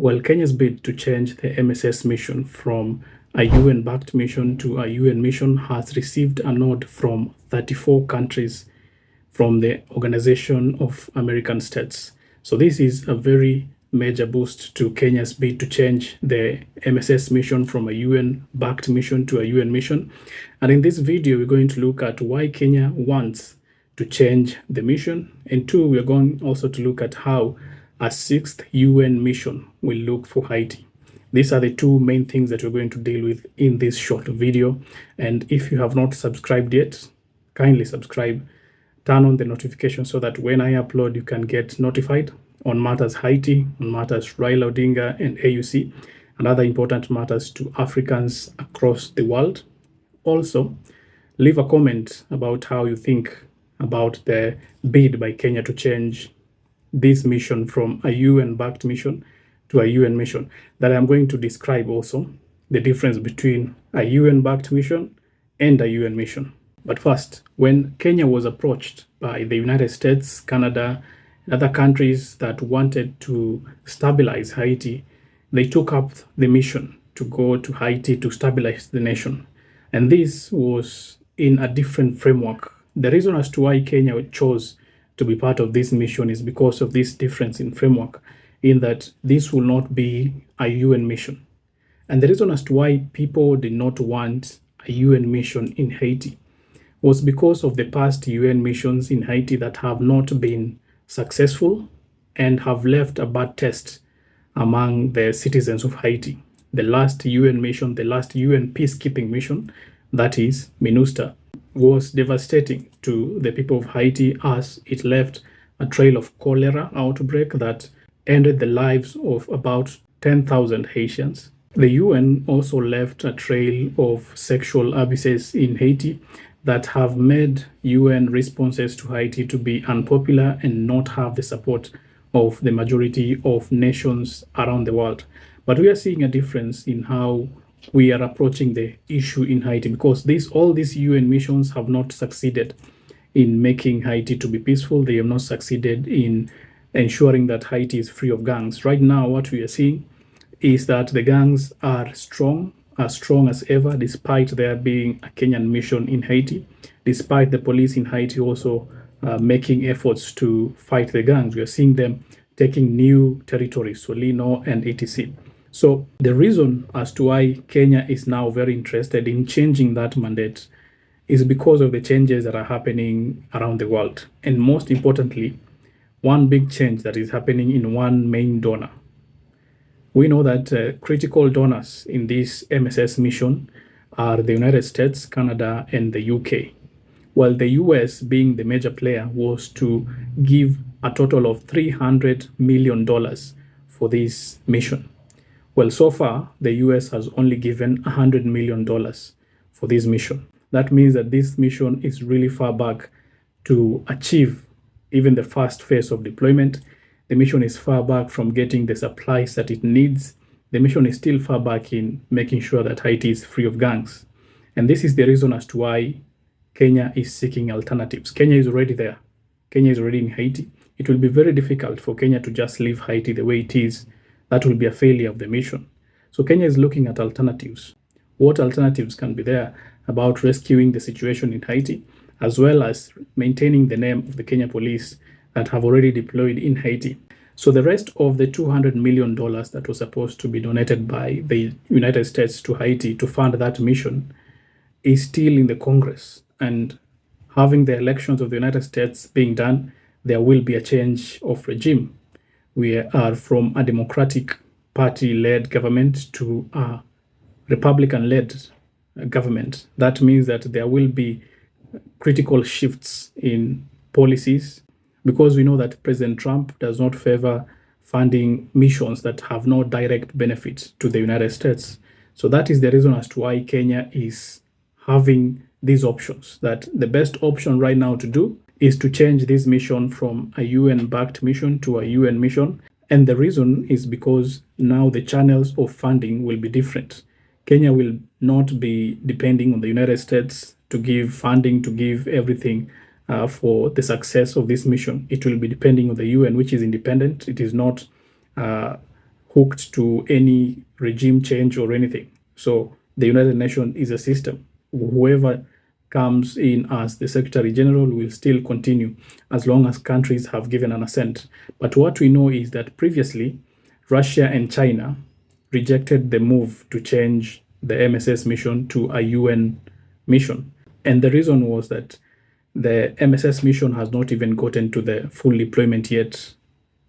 Well, Kenya's bid to change the MSS mission from a UN-backed mission to a UN mission has received a nod from 34 countries from the Organization of American States. So this is a very major boost to Kenya's bid to change the MSS mission from a UN-backed mission to a UN mission. And in this video, we're going to look at why Kenya wants to change the mission. And two, we're going also to look at how a sixth UN mission will look for Haiti. These are the two main things that we're going to deal with in this short video. And if you have not subscribed yet, kindly subscribe. Turn on the notification so that when I upload, you can get notified on matters Haiti, on matters Raila Odinga and AUC, and other important matters to Africans across the world. Also, leave a comment about how you think about the bid by Kenya to change this mission from a UN-backed mission to a UN mission, that I'm going to describe also the difference between a UN-backed mission and a UN mission. But first, when Kenya was approached by the United States, Canada, and other countries that wanted to stabilize Haiti, they took up the mission to go to Haiti to stabilize the nation. And this was in a different framework. The reason as to why Kenya chose to be part of this mission is because of this difference in framework, in that this will not be a UN mission. And the reason as to why people did not want a UN mission in Haiti was because of the past UN missions in Haiti that have not been successful and have left a bad taste among the citizens of Haiti. The last UN mission, the last UN peacekeeping mission, that is MINUSTAH, was devastating to the people of Haiti, as it left a trail of cholera outbreak that ended the lives of about 10,000 Haitians. The UN also left a trail of sexual abuses in Haiti that have made UN responses to Haiti to be unpopular and not have the support of the majority of nations around the world. But we are seeing a difference in how we are approaching the issue in Haiti, because all these UN missions have not succeeded in making Haiti to be peaceful. They have not succeeded in ensuring that Haiti is free of gangs. Right now, what we are seeing is that the gangs are as strong as ever, despite there being a Kenyan mission in Haiti, despite the police in Haiti also making efforts to fight the gangs. We are seeing them taking new territories, Solino and etc. So the reason as to why Kenya is now very interested in changing that mandate is because of the changes that are happening around the world. And most importantly, one big change that is happening in one main donor. We know that critical donors in this MSS mission are the United States, Canada, and the UK. While the US, being the major player, was to give a total of $300 million for this mission. Well, so far, the US has only given $100 million for this mission. That means that this mission is really far back to achieve even the first phase of deployment. The mission is far back from getting the supplies that it needs. The mission is still far back in making sure that Haiti is free of gangs. And this is the reason as to why Kenya is seeking alternatives. Kenya is already there. Kenya is already in Haiti. It will be very difficult for Kenya to just leave Haiti the way it is. That will be a failure of the mission. So Kenya is looking at alternatives. What alternatives can be there about rescuing the situation in Haiti, as well as maintaining the name of the Kenya police that have already deployed in Haiti. So the rest of the $200 million that was supposed to be donated by the United States to Haiti to fund that mission is still in the Congress. And having the elections of the United States being done, there will be a change of regime. We are from a Democratic Party-led government to a Republican-led government. That means that there will be critical shifts in policies, because we know that President Trump does not favor funding missions that have no direct benefit to the United States. So that is the reason as to why Kenya is having these options, that the best option right now to do is to change this mission from a UN-backed mission to a UN mission. And the reason is because now the channels of funding will be different. Kenya will not be depending on the United States to give funding, to give everything for the success of this mission. It will be depending on the UN, which is independent. It is not hooked to any regime change or anything. So the United Nations is a system. Whoever comes in as the Secretary General will still continue as long as countries have given an assent. But what we know is that previously, Russia and China rejected the move to change the MSS mission to a UN mission. And the reason was that the MSS mission has not even gotten to the full deployment yet.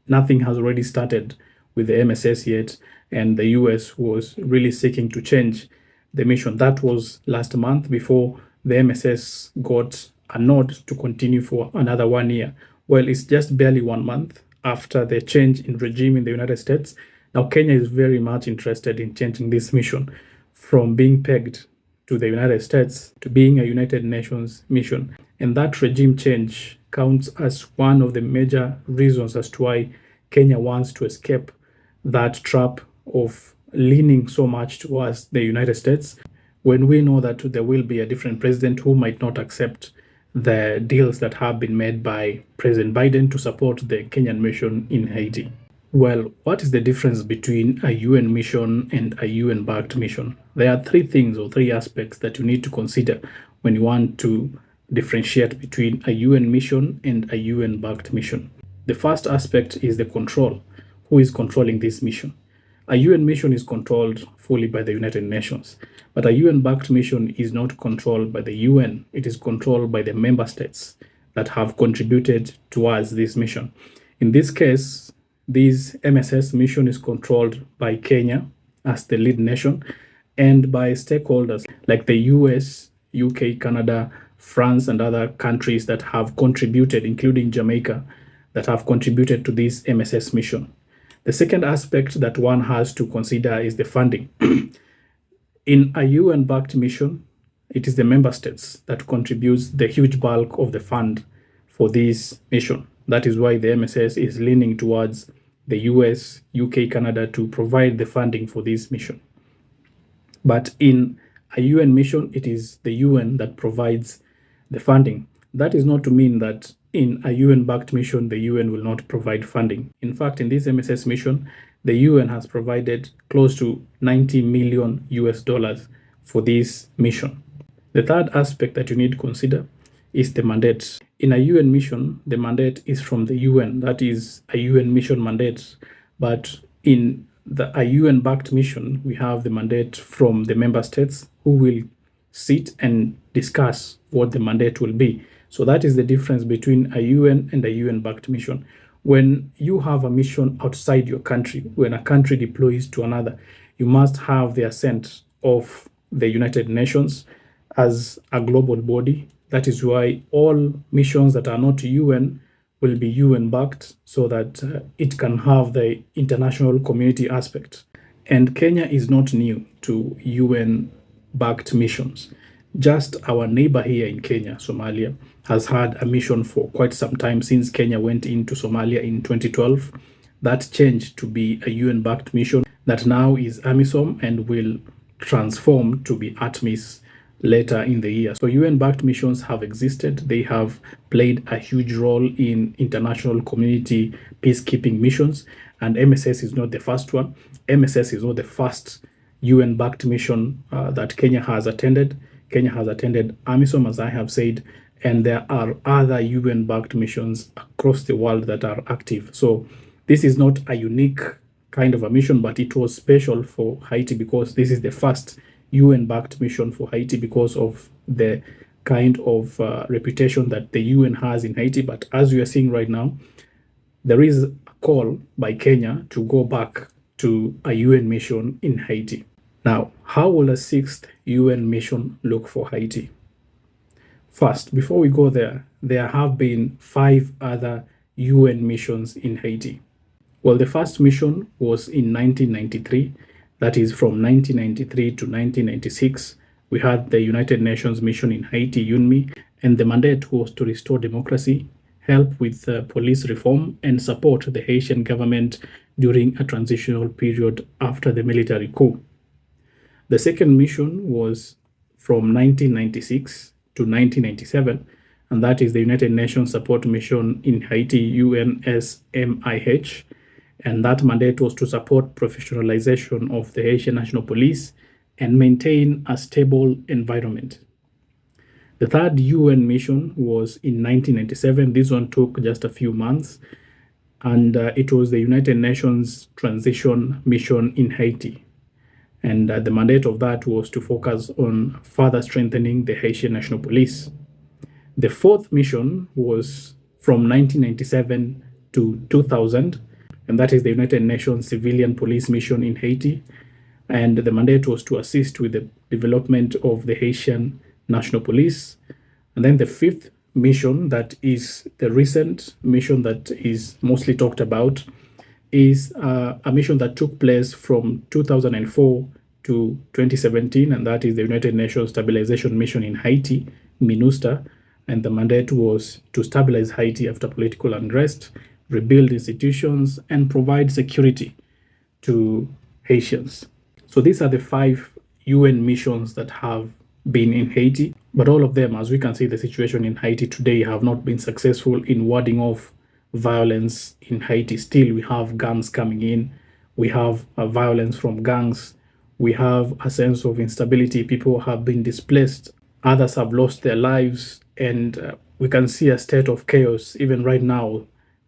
Nothing has already started with the MSS yet, and the US was really seeking to change the mission. That was last month before the MSS got a nod to continue for another 1 year. Well, it's just barely 1 month after the change in regime in the United States. Now, Kenya is very much interested in changing this mission from being pegged to the United States to being a United Nations mission. And that regime change counts as one of the major reasons as to why Kenya wants to escape that trap of leaning so much towards the United States, when we know that there will be a different president who might not accept the deals that have been made by President Biden to support the Kenyan mission in Haiti. Well, what is the difference between a UN mission and a UN-backed mission? There are three things or three aspects that you need to consider when you want to differentiate between a UN mission and a UN-backed mission. The first aspect is the control. Who is controlling this mission? A UN mission is controlled fully by the United Nations, but a UN-backed mission is not controlled by the UN. It is controlled by the member states that have contributed towards this mission. In this case, this MSS mission is controlled by Kenya as the lead nation and by stakeholders like the US, UK, Canada, France, and other countries that have contributed, including Jamaica, that have contributed to this MSS mission. The second aspect that one has to consider is the funding. In a UN-backed mission, it is the member states that contributes the huge bulk of the fund for this mission. That is why the MSS is leaning towards the US, UK, Canada to provide the funding for this mission. But in a UN mission, it is the UN that provides the funding. That is not to mean that in a UN-backed mission, the UN will not provide funding. In fact, in this MSS mission, the UN has provided close to 90 million US dollars for this mission. The third aspect that you need to consider is the mandate. In a UN mission, the mandate is from the UN. That is a UN mission mandate. But in a UN-backed mission, we have the mandate from the member states who will sit and discuss what the mandate will be. So that is the difference between a UN and a UN-backed mission. When you have a mission outside your country, when a country deploys to another, you must have the assent of the United Nations as a global body. That is why all missions that are not UN will be UN-backed so that it can have the international community aspect. And Kenya is not new to UN-backed missions. Just our neighbor here in Kenya, Somalia, has had a mission for quite some time since Kenya went into Somalia in 2012. That changed to be a UN-backed mission that now is AMISOM and will transform to be ATMIS later in the year. So UN-backed missions have existed. They have played a huge role in international community peacekeeping missions, and MSS is not the first one. MSS is not the first UN-backed mission that Kenya has attended. Kenya has attended AMISOM, as I have said, and there are other UN-backed missions across the world that are active. So this is not a unique kind of a mission, but it was special for Haiti because this is the first UN-backed mission for Haiti because of the kind of reputation that the UN has in Haiti. But as we are seeing right now, there is a call by Kenya to go back to a UN mission in Haiti. Now, how will a sixth UN mission look for Haiti? First, before we go there have been 5 other UN missions in Haiti. Well, the first mission was in 1993. That is from 1993 to 1996. We had the United Nations mission in Haiti, UNMI, and the mandate was to restore democracy, help with police reform, and support the Haitian government during a transitional period after the military coup. The second mission was from 1996 to 1997, and that is the United Nations Support Mission in Haiti, UNSMIH. And that mandate was to support professionalization of the Haitian National Police and maintain a stable environment. The third UN mission was in 1997. This one took just a few months, and it was the United Nations Transition Mission in Haiti. And the mandate of that was to focus on further strengthening the Haitian National Police. The fourth mission was from 1997 to 2000, and that is the United Nations Civilian Police Mission in Haiti. And the mandate was to assist with the development of the Haitian National Police. And then the fifth mission, that is the recent mission that is mostly talked about, is a mission that took place from 2004 to 2017, and that is the United Nations Stabilization Mission in Haiti, MINUSTA. And the mandate was to stabilize Haiti after political unrest, rebuild institutions, and provide security to Haitians. So these are the 5 UN missions that have been in Haiti, but all of them, as we can see, the situation in Haiti today have not been successful in warding off violence in Haiti. Still, we have gangs coming in, we have violence from gangs, we have a sense of instability, people have been displaced, others have lost their lives, and we can see a state of chaos even right now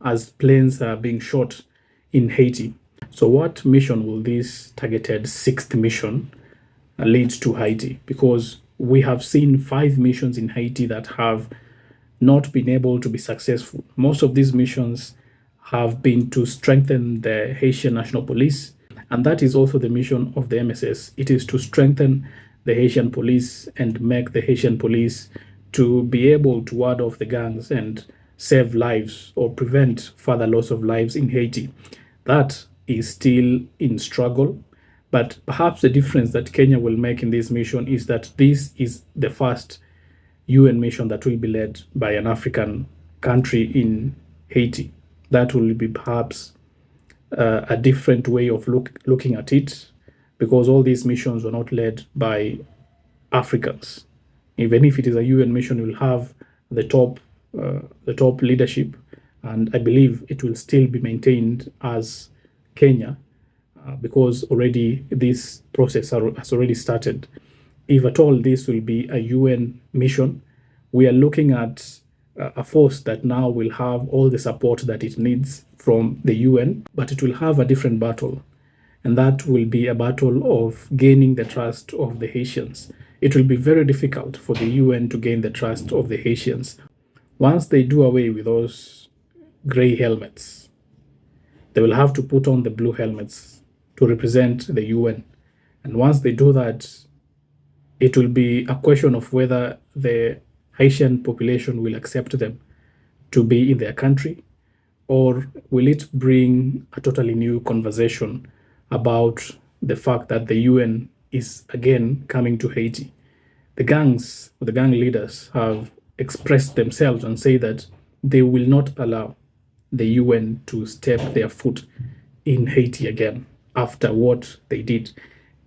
as planes are being shot in Haiti. So what mission will this targeted 6th mission lead to Haiti? Because we have seen 5 missions in Haiti that have not been able to be successful. Most of these missions have been to strengthen the Haitian National Police, and that is also the mission of the MSS. It is to strengthen the Haitian police and make the Haitian police to be able to ward off the gangs and save lives or prevent further loss of lives in Haiti. That is still in struggle, but perhaps the difference that Kenya will make in this mission is that this is the first UN mission that will be led by an African country in Haiti. That will be perhaps a different way of looking at it, because all these missions were not led by Africans. Even if it is a UN mission, you will have the top leadership, and I believe it will still be maintained as Kenya, because already this process has already started. If at all this will be a UN mission, we are looking at a force that now will have all the support that it needs from the UN, but it will have a different battle, and that will be a battle of gaining the trust of the Haitians. It will be very difficult for the UN to gain the trust of the Haitians. Once they do away with those gray helmets, they will have to put on the blue helmets to represent the UN. And once they do that, it will be a question of whether the Haitian population will accept them to be in their country, or will it bring a totally new conversation about the fact that the UN is again coming to Haiti. The gang leaders have expressed themselves and say that they will not allow the UN to step their foot in Haiti again after what they did.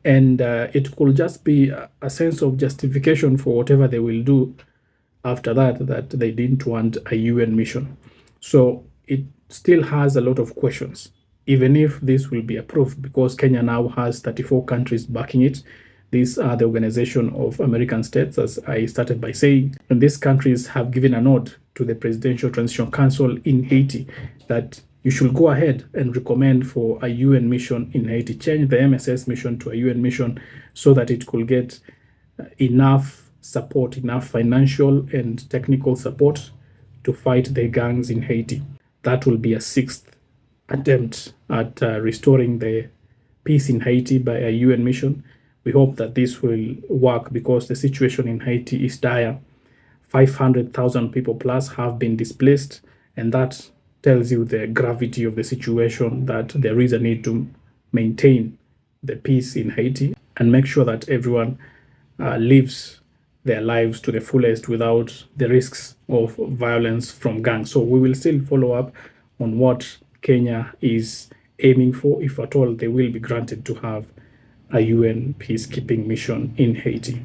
And it could just be a sense of justification for whatever they will do after that, that they didn't want a UN mission. So it still has a lot of questions, even if this will be approved, because Kenya now has 34 countries backing it. These are the Organization of American States, as I started by saying, and these countries have given a nod to the Presidential Transition Council in Haiti that you should go ahead and recommend for a UN mission in Haiti, change the MSS mission to a UN mission so that it could get enough support, enough financial and technical support to fight the gangs in Haiti. That will be a 6th attempt at restoring the peace in Haiti by a UN mission. We hope that this will work, because the situation in Haiti is dire. 500,000 people plus have been displaced, and that tells you the gravity of the situation, that there is a need to maintain the peace in Haiti and make sure that everyone lives their lives to the fullest without the risks of violence from gangs. So we will still follow up on what Kenya is aiming for, if at all they will be granted to have a UN peacekeeping mission in Haiti.